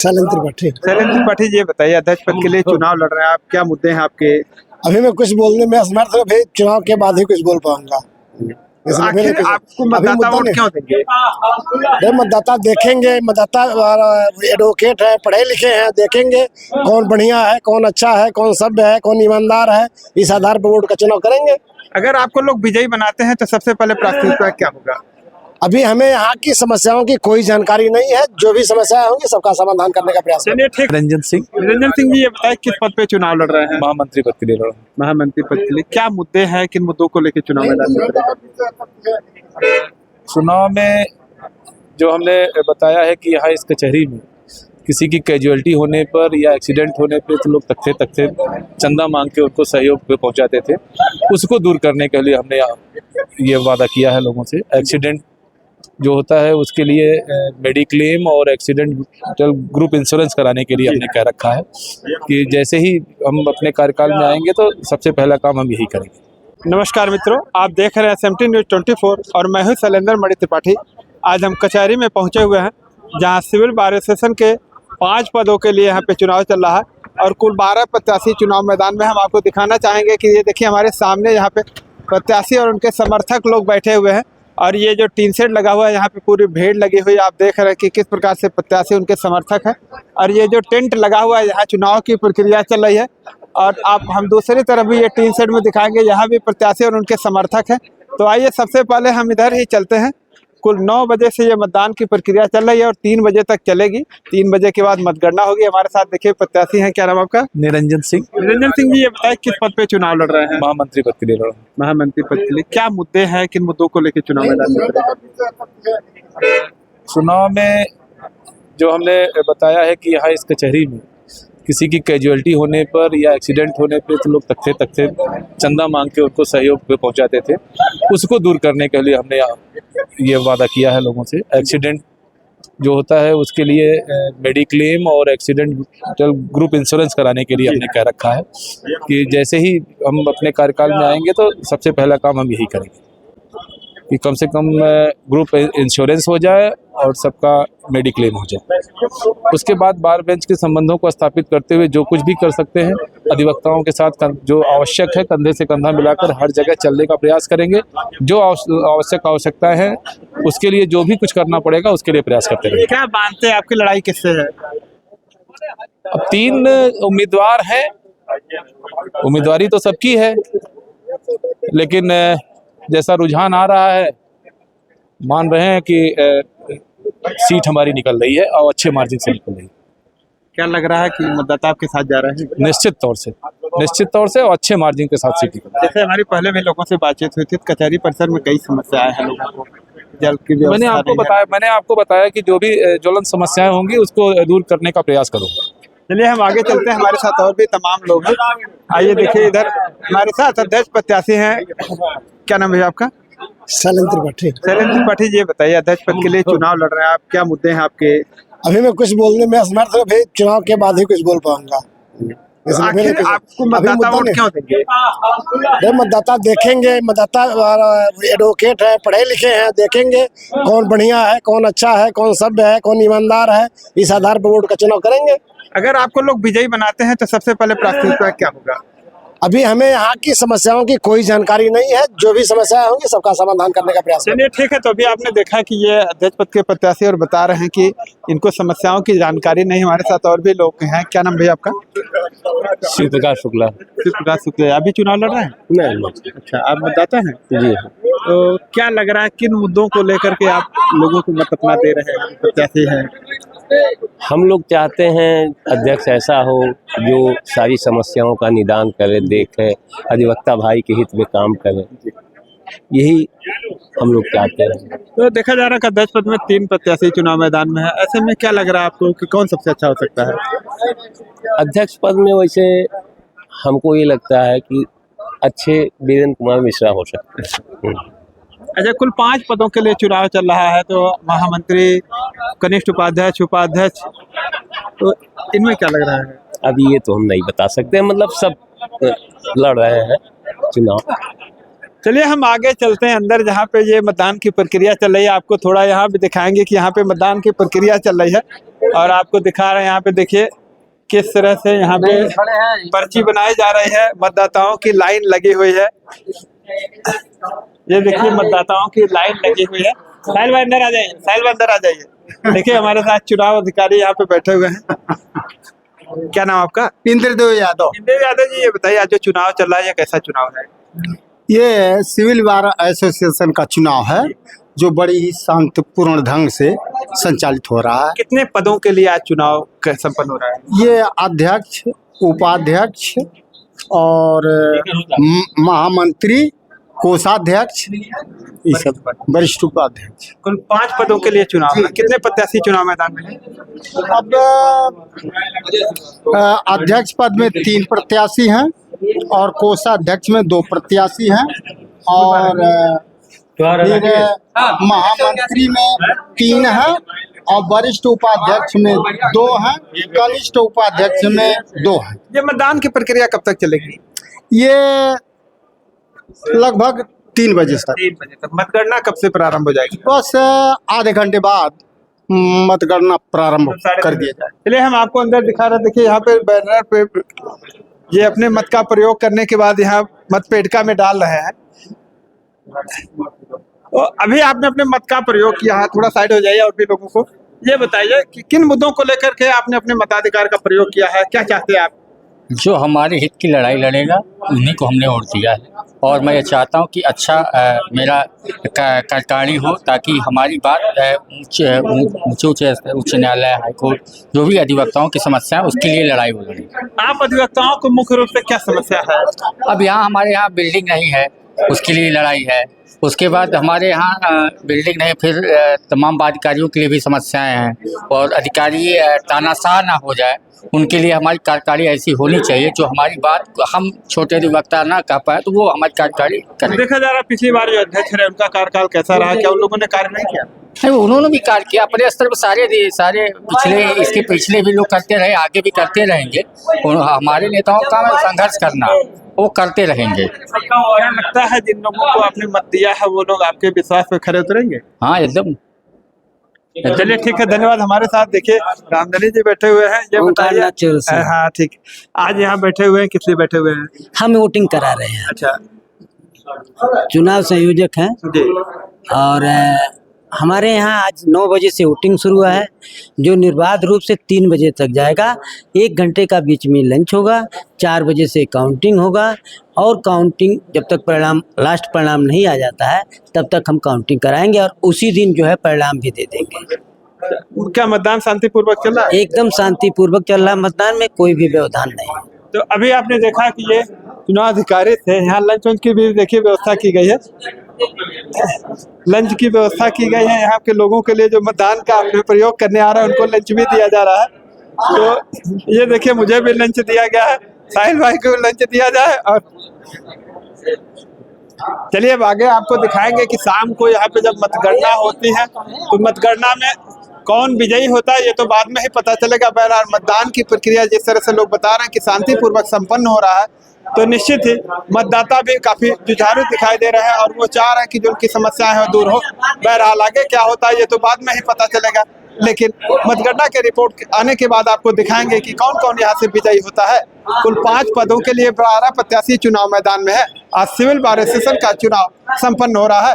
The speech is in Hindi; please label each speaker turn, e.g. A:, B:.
A: शैलेंद्र त्रिपाठी।
B: शैलेंद्र त्रिपाठी जी, ये बताइए अध्यक्ष पद के लिए चुनाव लड़ रहे हैं आप, क्या मुद्दे हैं आपके?
A: अभी मैं कुछ बोलने में असमर्थ हूँ, फिर चुनाव के बाद ही कुछ बोल पाऊंगा।
B: तो आखिर आपको मतदाता वोट क्यों देंगे?
A: मतदाता देखेंगे, मतदाता एडवोकेट है, पढ़े लिखे हैं, देखेंगे कौन बढ़िया है, कौन अच्छा है, कौन सभ्य है, कौन ईमानदार है, इस आधार पर वोट का चुनाव करेंगे।
B: अगर आपको लोग विजयी बनाते हैं तो सबसे पहले प्राथमिकता क्या होगा?
A: अभी हमें यहाँ की समस्याओं की कोई जानकारी नहीं है, जो भी समस्याएं होंगी सबका समाधान करने का प्रयास
B: चलिए ठीक।
C: रंजन
B: सिंह जी, ये बताए किस पद पे चुनाव लड़ रहे हैं?
C: महामंत्री पद के लिए लड़ रहा हूं।
B: महामंत्री पद के लिए क्या मुद्दे हैं, किन मुद्दों को लेकर चुनाव मैदान में लड़ रहे हैं?
C: चुनाव में जो हमने बताया है कि यहाँ इस कचहरी में किसी की कैजुअलिटी होने पर या एक्सीडेंट होने पे तो लोग तख्ते तख्ते चंदा मांग के उनको सहयोग पे पहुंचाते थे, उसको दूर करने के लिए हमने ये वादा किया है लोगों से। एक्सीडेंट जो होता है उसके लिए मेडिक्लेम और एक्सीडेंटल ग्रुप इंश्योरेंस कराने के लिए हमने कह रखा है कि जैसे ही हम अपने कार्यकाल में आएंगे तो सबसे पहला काम हम यही करेंगे।
B: नमस्कार मित्रों, आप देख रहे हैं SMT न्यूज़ 24 और मैं हूं शैलेंद्र मणि त्रिपाठी। आज हम कचहरी में पहुंचे हुए हैं जहां सिविल बार एसोसिएशन के 5 पदों के लिए यहाँ पे चुनाव चल रहा है और कुल 12 प्रत्याशी चुनाव मैदान में। हम आपको दिखाना चाहेंगे कि ये देखिए हमारे सामने यहाँ पे प्रत्याशी और उनके समर्थक लोग बैठे हुए हैं और ये जो टीन शेड लगा हुआ है यहाँ पे पूरी भीड़ लगी हुई है। आप देख रहे हैं कि किस प्रकार से प्रत्याशी उनके समर्थक हैं और ये जो टेंट लगा हुआ है यहाँ चुनाव की प्रक्रिया चल रही है। और आप हम दूसरी तरफ भी ये टीन शेड में दिखाएंगे, यहाँ भी प्रत्याशी और उनके समर्थक हैं। तो आइए सबसे पहले हम इधर ही चलते हैं। कुल 9 बजे से ये मतदान की प्रक्रिया चल रही है और 3 बजे तक चलेगी। 3 बजे के बाद मतगणना होगी। हमारे साथ देखिए प्रत्याशी हैं, क्या नाम आपका?
C: निरंजन सिंह।
B: निरंजन सिंह जी, ये बताए किस पद पे चुनाव लड़ रहे हैं?
C: महामंत्री पद के लिए लड़ रहा हूं।
B: महामंत्री पद के लिए क्या मुद्दे हैं, किन मुद्दों को लेकर चुनाव मैदान में लड़ रहे हैं?
C: चुनाव में जो हमने बताया है कि यहाँ इस कचहरी में किसी की कैजुअलिटी होने पर या एक्सीडेंट होने पे तो लोग तख्ते तख्ते चंदा मांग के उनको सहयोग पे पहुंचाते थे, उसको दूर करने के लिए हमने ये वादा किया है लोगों से। एक्सीडेंट जो होता है उसके लिए मेडिक्लेम और एक्सीडेंटल ग्रुप इंश्योरेंस कराने के लिए हमने कह रखा है कि जैसे ही हम अपने कार्यकाल में आएंगे तो सबसे पहला काम हम यही करेंगे कि कम से कम ग्रुप इंश्योरेंस हो जाए और सबका मेडिक्लेम हो जाए। उसके बाद बार बेंच के संबंधों को स्थापित करते हुए जो कुछ भी कर सकते हैं अधिवक्ताओं के साथ जो आवश्यक है कंधे से कंधा मिलाकर हर जगह चलने का प्रयास करेंगे। जो आवश्यकता है उसके लिए जो भी कुछ करना पड़ेगा उसके लिए प्रयास करते रहेंगे।
B: क्या मानते हैं, आपकी लड़ाई किससे है?
C: अब 3 उम्मीदवार हैं, उम्मीदवारी तो सबकी है, लेकिन जैसा रुझान आ रहा है मान रहे हैं कि सीट हमारी निकल रही है और अच्छे मार्जिन से निकल रही है।
B: क्या लग रहा है कि मतदाता आपके साथ जा रहे हैं?
C: निश्चित तौर से और अच्छे मार्जिन के साथ सीट निकल रही है।
B: जैसे हमारी पहले भी लोगों से बातचीत हुई थी, कचहरी परिसर में कई समस्याएं हैं लोगों को, जल की
C: मैंने आपको बताया कि जो भी ज्वलंत समस्याएं होंगी उसको दूर करने का प्रयास करूंगा।
B: चलिए हम आगे चलते हैं, हमारे साथ और भी तमाम लोग हैं। आइए देखिए इधर हमारे साथ अध्यक्ष प्रत्याशी हैं, क्या नाम है आपका?
A: शैलेंद्र त्रिपाठी।
B: शैलेंद्र त्रिपाठी जी, ये बताइए अध्यक्ष पद के लिए चुनाव लड़ रहे हैं आप, क्या मुद्दे हैं आपके?
A: अभी मैं कुछ बोलने में असमर्थ हूँ, फिर चुनाव के बाद ही कुछ बोल पाऊंगा।
B: तो आखिर आपको मतदाता वोट क्यों देंगे?
A: मतदाता देखेंगे, मतदाता एडवोकेट है, पढ़े लिखे हैं, देखेंगे कौन बढ़िया है, कौन अच्छा है, कौन सभ्य है, कौन ईमानदार है, इस आधार पर वोट का चुनाव करेंगे।
B: अगर आपको लोग विजयी बनाते हैं तो सबसे पहले प्राथमिकता क्या होगा?
A: अभी हमें यहाँ की समस्याओं की कोई जानकारी नहीं है, जो भी समस्याएं होंगी सबका समाधान करने का प्रयास।
B: चलिए ठीक है। तो अभी आपने देखा कि ये अध्यक्ष पद के प्रत्याशी और बता रहे हैं कि इनको समस्याओं की जानकारी नहीं। हमारे साथ और भी लोग हैं, क्या नाम भैया आपका?
C: शिव प्रकाश शुक्ला।
B: अभी चुनाव लड़ रहे हैं?
C: नहीं।
B: अच्छा, आप मतदाता हैं?
C: जी।
B: तो क्या लग रहा है, किन मुद्दों को लेकर के आप लोगों को मत अपना दे रहे हैं, प्रत्याशी हैं?
D: हम लोग चाहते हैं अध्यक्ष ऐसा हो जो सारी समस्याओं का निदान करे, देखे, अधिवक्ता भाई के हित में काम करे, यही हम लोग चाहते हैं।
B: तो देखा जा रहा है कि अध्यक्ष पद में 3 प्रत्याशी चुनाव मैदान में है, ऐसे में क्या लग रहा है आपको कि कौन सबसे अच्छा हो सकता है?
D: अध्यक्ष पद में वैसे हमको ये लगता है कि अच्छे वीरेंद्र कुमार मिश्रा हो सकते हैं।
B: अच्छा, कुल 5 पदों के लिए चुनाव चल रहा है, तो महामंत्री, कनिष्ठ उपाध्यक्ष, उपाध्यक्ष, तो इनमें क्या लग रहा है?
D: अभी ये तो हम नहीं बता सकते, मतलब सब लड़ रहे हैं चुनाव।
B: चलिए हम आगे चलते हैं अंदर, जहाँ पे ये मतदान की प्रक्रिया चल रही है। आपको थोड़ा यहाँ भी दिखाएंगे कि यहाँ पे मतदान की प्रक्रिया चल रही है, और आपको दिखा रहे हैं यहाँ पे देखिए किस तरह से यहाँ पे पर्ची बनाई जा रही है। मतदाताओं की लाइन लगी हुई है, ये देखिए मतदाताओं की लाइन लगी हुई है। साहिल भाई अंदर आ जाइए, साहिल भाई अंदर आ जाइए। देखिए हमारे साथ चुनाव अधिकारी यहाँ पे बैठे हुए हैं। क्या नाम आपका?
E: इंद्रदेव यादव।
B: इंद्र यादव जी, ये बताइए आज जो चुनाव चल रहा है ये कैसा चुनाव है?
E: ये सिविल बार एसोसिएशन का चुनाव है जो बड़ी ही शांतिपूर्ण ढंग से संचालित हो रहा है।
B: कितने पदों के लिए आज चुनाव संपन्न हो रहा है?
E: ये अध्यक्ष, उपाध्यक्ष और महामंत्री, कोषाध्यक्ष, ये सब वरिष्ठ उपाध्यक्ष।
B: कुल 5 पदों के लिए चुनाव है। कितने प्रत्याशी चुनाव मैदान में हैं?
E: अब अध्यक्ष पद में 3 प्रत्याशी हैं और कोषाध्यक्ष में 2 प्रत्याशी हैं और फिर महामंत्री में 3 हैं और वरिष्ठ उपाध्यक्ष में 2 हैं, कनिष्ठ उपाध्यक्ष में 2 हैं।
B: ये मतदान की प्रक्रिया कब तक चलेगी?
E: ये लगभग 3 बजे तक।
B: 3 बजे तक। मतगणना कब से प्रारंभ हो जाएगी?
E: बस आधे घंटे बाद मतगणना प्रारंभ कर दिया जाए।
B: चलिए हम आपको अंदर दिखा रहे हैं। देखिए यहाँ पे बैनर पे ये अपने मत का प्रयोग करने के बाद यहाँ मतपेटिका में डाल रहे हैं। तो अभी आपने अपने मत का प्रयोग किया है, थोड़ा साइड हो जाइए और भी लोगों को ये बताइए कि किन मुद्दों को लेकर के आपने अपने मताधिकार का प्रयोग किया है, क्या चाहते हैं आप?
F: जो हमारे हित की लड़ाई लड़ेगा उन्हीं को हमने वोट दिया है, और मैं ये चाहता हूँ कि अच्छा मेरा कार्यकारिणी हो ताकि हमारी बात उच्च न्यायालय, हाईकोर्ट, जो भी अधिवक्ताओं की समस्या है उसके लिए लड़ाई हो रही है।
B: आप अधिवक्ताओं को मुख्य रूप से क्या समस्या है?
F: अब यहाँ हमारे यहाँ बिल्डिंग नहीं है, उसके लिए लड़ाई है। उसके बाद हमारे यहाँ बिल्डिंग नहीं, फिर तमाम अधिकारियों के लिए भी समस्याएं हैं, और अधिकारी तानाशाह ना हो जाए उनके लिए हमारी कार्यकारिणी ऐसी होनी चाहिए जो हमारी बात हम छोटे अधिवक्ता ना कह पाए तो वो हमारी कार्यकारिणी करें।
B: देखा जा रहा है पिछली बार जो अध्यक्ष रहे उनका कार्यकाल कैसा रहा, क्या उन लोगों ने कार्य नहीं किया?
F: नहीं, उन्होंने भी कार्य किया अपने स्तर पर। सारे पिछले, इसके पिछले भी लोग करते रहे, आगे भी करते रहेंगे। हमारे नेताओं का संघर्ष करना, वो करते रहेंगे।
B: क्या लगता है जिन लोगों को आपने मत दिया है वो लोग आपके विश्वास पे खरे उतरेंगे?
F: हाँ एकदम।
B: चलिए ठीक है, धन्यवाद। हमारे साथ देखिए रामधनी जी बैठे हुए हैं, ये बताइए। हाँ ठीक, आज यहाँ बैठे हुए हैं, किस लिए बैठे हुए हैं?
G: हम वोटिंग करा रहे हैं।
B: अच्छा,
G: चुनाव संयोजक हैं
B: जी।
G: और हमारे यहाँ आज 9 बजे से वोटिंग शुरू हुआ है जो निर्बाध रूप से 3 बजे तक जाएगा। 1 घंटे का बीच में लंच होगा, 4 बजे से काउंटिंग होगा, और काउंटिंग जब तक परिणाम, लास्ट परिणाम नहीं आ जाता है तब तक हम काउंटिंग कराएंगे और उसी दिन जो है परिणाम भी दे देंगे।
B: क्या मतदान शांतिपूर्वक चल रहा है?
G: एकदम शांतिपूर्वक चल रहा है, मतदान में कोई भी व्यवधान नहीं है।
B: तो अभी आपने देखा कि ये चुनाव अधिकारी थे, यहाँ लंच वंच की भी देखिए व्यवस्था की गई है। लंच की व्यवस्था की गई है यहाँ के लोगों के लिए जो मतदान का प्रयोग करने आ रहा है, उनको लंच भी दिया जा रहा है। तो ये देखिए मुझे भी लंच दिया गया है, साहिल भाई को लंच दिया जाए। और चलिए अब आगे आपको दिखाएंगे कि शाम को यहाँ पे जब मतगणना होती है तो मतगणना में कौन विजयी होता है ये तो बाद में ही पता चलेगा। बहरहाल मतदान की प्रक्रिया जिस तरह से लोग बता रहे हैं कि शांतिपूर्वक संपन्न हो रहा है, तो निश्चित ही मतदाता भी काफी जुझारू दिखाई दे रहे हैं और वो चाह रहे हैं कि जो उनकी समस्याएं हैं वो दूर हो। बहरहाल आगे क्या होता है ये तो बाद में ही पता चलेगा, लेकिन मतगणना के रिपोर्ट आने के बाद आपको दिखाएंगे कि कौन कौन यहाँ से विजयी होता है। कुल 5 पदों के लिए 12 प्रत्याशी चुनाव मैदान में है। आज सिविल बार एसोसिएशन का चुनाव संपन्न हो रहा है।